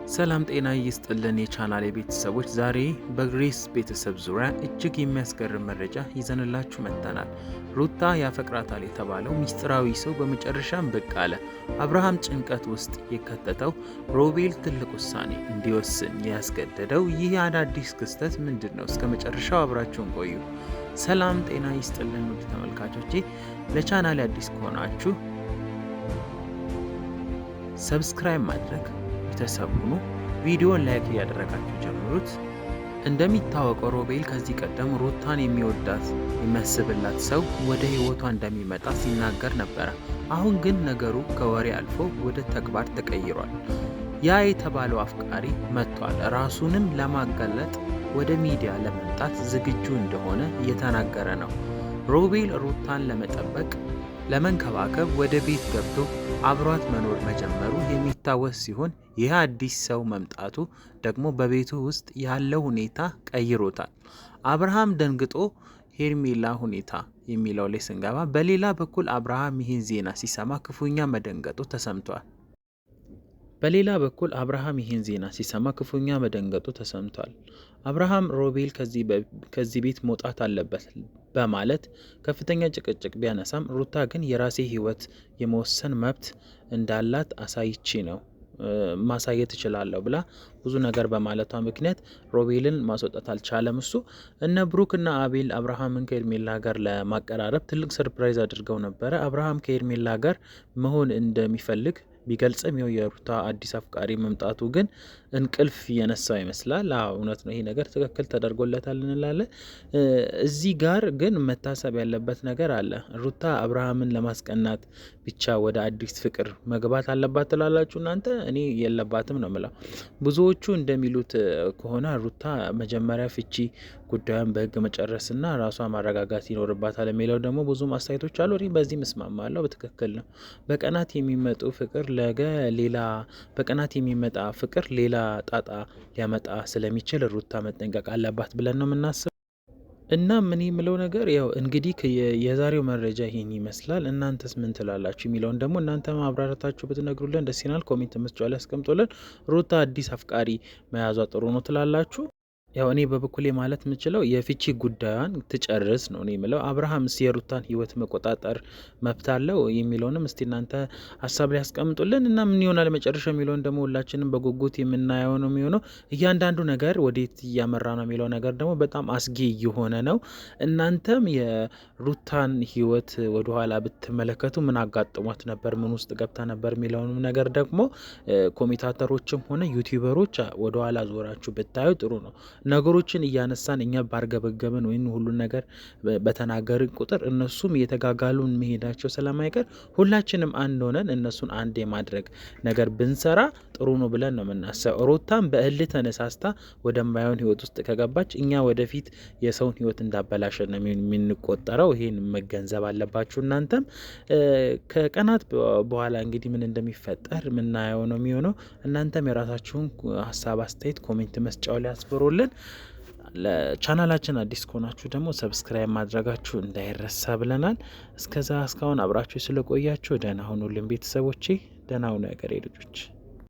ሰላም ጤና ይስጥልን የቻናሌ ቤተሰቦች፣ ዛሬ በግሬስ ቤተሰብ ዙሪያ እጅግ የሚያስገርም መረጃ ይዘንላችሁ መጥተናል። ሩታ ያፈቅራታል የተባለው ሚስጥራዊ ሰው በመጨረሻም ብቅ አለ። አብርሃም ጭንቀት ውስጥ የከተተው ሮቤል ትልቅ ውሳኔ እንዲወስን ያስገደደው ይህ አዳዲስ ክስተት ምንድን ነው? እስከ መጨረሻው አብራችሁን ቆዩ። ሰላም ጤና ይስጥልን ውድ ተመልካቾቼ፣ ለቻናሌ አዲስ ከሆናችሁ ሰብስክራይብ ማድረግ ቤተሰብ ሁኑ። ቪዲዮን ላይክ እያደረጋችሁ ጀምሩት። እንደሚታወቀው ሮቤል ከዚህ ቀደም ሩታን የሚወዳት የሚያስብላት ሰው ወደ ህይወቷ እንደሚመጣ ሲናገር ነበረ። አሁን ግን ነገሩ ከወሬ አልፎ ወደ ተግባር ተቀይሯል። ያ የተባለው አፍቃሪ መጥቷል። ራሱንም ለማጋለጥ ወደ ሚዲያ ለመምጣት ዝግጁ እንደሆነ እየተናገረ ነው። ሮቤል ሩታን ለመጠበቅ ለመንከባከብ ወደ ቤት ገብቶ አብሯት መኖር መጀመሩ የሚታወስ ሲሆን ይህ አዲስ ሰው መምጣቱ ደግሞ በቤቱ ውስጥ ያለው ሁኔታ ቀይሮታል። አብርሃም ደንግጦ ሄርሜላ ሁኔታ የሚለው ላይ ስንገባ፣ በሌላ በኩል አብርሃም ይህን ዜና ሲሰማ ክፉኛ መደንገጡ ተሰምቷል። አብርሃም ሮቤል ከዚህ ቤት መውጣት አለበት በማለት ከፍተኛ ጭቅጭቅ ቢያነሳም ሩታ ግን የራሴ ህይወት የመወሰን መብት እንዳላት ማሳየት እችላለሁ ብላ ብዙ ነገር በማለቷ ምክንያት ሮቤልን ማስወጣት አልቻለም። እሱ እነ ብሩክ እና አቤል አብርሃምን ከሄርሜላ ጋር ለማቀራረብ ትልቅ ሰርፕራይዝ አድርገው ነበረ። አብርሃም ከሄርሜላ ጋር መሆን እንደሚፈልግ ቢገልጽም የሩታ አዲስ አፍቃሪ መምጣቱ ግን እንቅልፍ የነሳው ይመስላል። እውነት ነው፣ ይሄ ነገር ትክክል ተደርጎለታል እንላለን። እዚህ ጋር ግን መታሰብ ያለበት ነገር አለ። ሩታ አብርሃምን ለማስቀናት ብቻ ወደ አዲስ ፍቅር መግባት አለባት ትላላችሁ እናንተ? እኔ የለባትም ነው ምለው። ብዙዎቹ እንደሚሉት ከሆነ ሩታ መጀመሪያ ፍቺ ጉዳዩን በህግ መጨረስና ራሷ ማረጋጋት ይኖርባታል የሚለው ደግሞ ብዙ አስተያየቶች አሉ። እኔ በዚህ መስማማለሁ። በትክክል ነው። በቀናት የሚመጣ ፍቅር ሌላ ጣጣ ሊያመጣ ስለሚችል ሩታ መጠንቀቅ አለባት ብለን ነው የምናስበው። እና ምን የምለው ነገር ያው እንግዲህ የዛሬው መረጃ ይህን ይመስላል። እናንተስ ምን ትላላችሁ የሚለውን ደግሞ እናንተ ማብራራታችሁ ብትነግሩልን ደስ ይላል። ኮሜንት መስጫው ላይ አስቀምጡልን። ሩታ አዲስ አፍቃሪ መያዟ ጥሩ ነው ትላላችሁ? ያው እኔ በበኩሌ ማለት የምችለው የፍቺ ጉዳዩን ትጨርስ ነው እኔ የምለው። አብርሃም የሩታን ህይወት መቆጣጠር መብት አለው የሚለውንም እስቲ እናንተ ሀሳብ ላይ ያስቀምጡልን እና ምን ይሆናል መጨረሻ የሚለውን ደግሞ ሁላችንም በጉጉት የምናየው ነው የሚሆነው። እያንዳንዱ ነገር ወዴት እያመራ ነው የሚለው ነገር ደግሞ በጣም አስጊ እየሆነ ነው። እናንተም የሩታን ህይወት ወደኋላ ብትመለከቱ ምን አጋጥሟት ነበር፣ ምን ውስጥ ገብታ ነበር የሚለውንም ነገር ደግሞ ኮሜንታተሮችም ሆነ ዩቲዩበሮች ወደኋላ ዞራችሁ ብታዩ ጥሩ ነው። ነገሮችን እያነሳን እኛ ባርገበገበን ወይም ሁሉን ነገር በተናገርን ቁጥር እነሱም እየተጋጋሉ መሄዳቸው ስለማይቀር ሁላችንም አንድ ሆነን እነሱን አንድ የማድረግ ነገር ብንሰራ ጥሩ ነው ብለን ነው የምናስበው። ሩታም በእልህ ተነሳስታ ወደማይሆን ህይወት ውስጥ ከገባች እኛ ወደፊት የሰውን ህይወት እንዳበላሸ ነው የምንቆጠረው። ይሄን መገንዘብ አለባችሁ። እናንተም ከቀናት በኋላ እንግዲህ ምን እንደሚፈጠር የምናየው ነው የሚሆነው። እናንተም የራሳችሁን ሀሳብ አስተያየት ኮሜንት መስጫው ላይ አስፍሩልን። ለቻናላችን አዲስ ከሆናችሁ ደግሞ ሰብስክራይብ ማድረጋችሁ እንዳይረሳ ብለናል። እስካሁን አብራችሁ ስለቆያችሁ ደህና ሁኑልን ቤተሰቦቼ። ደህና ሁኑ የሀገሬ ልጆች።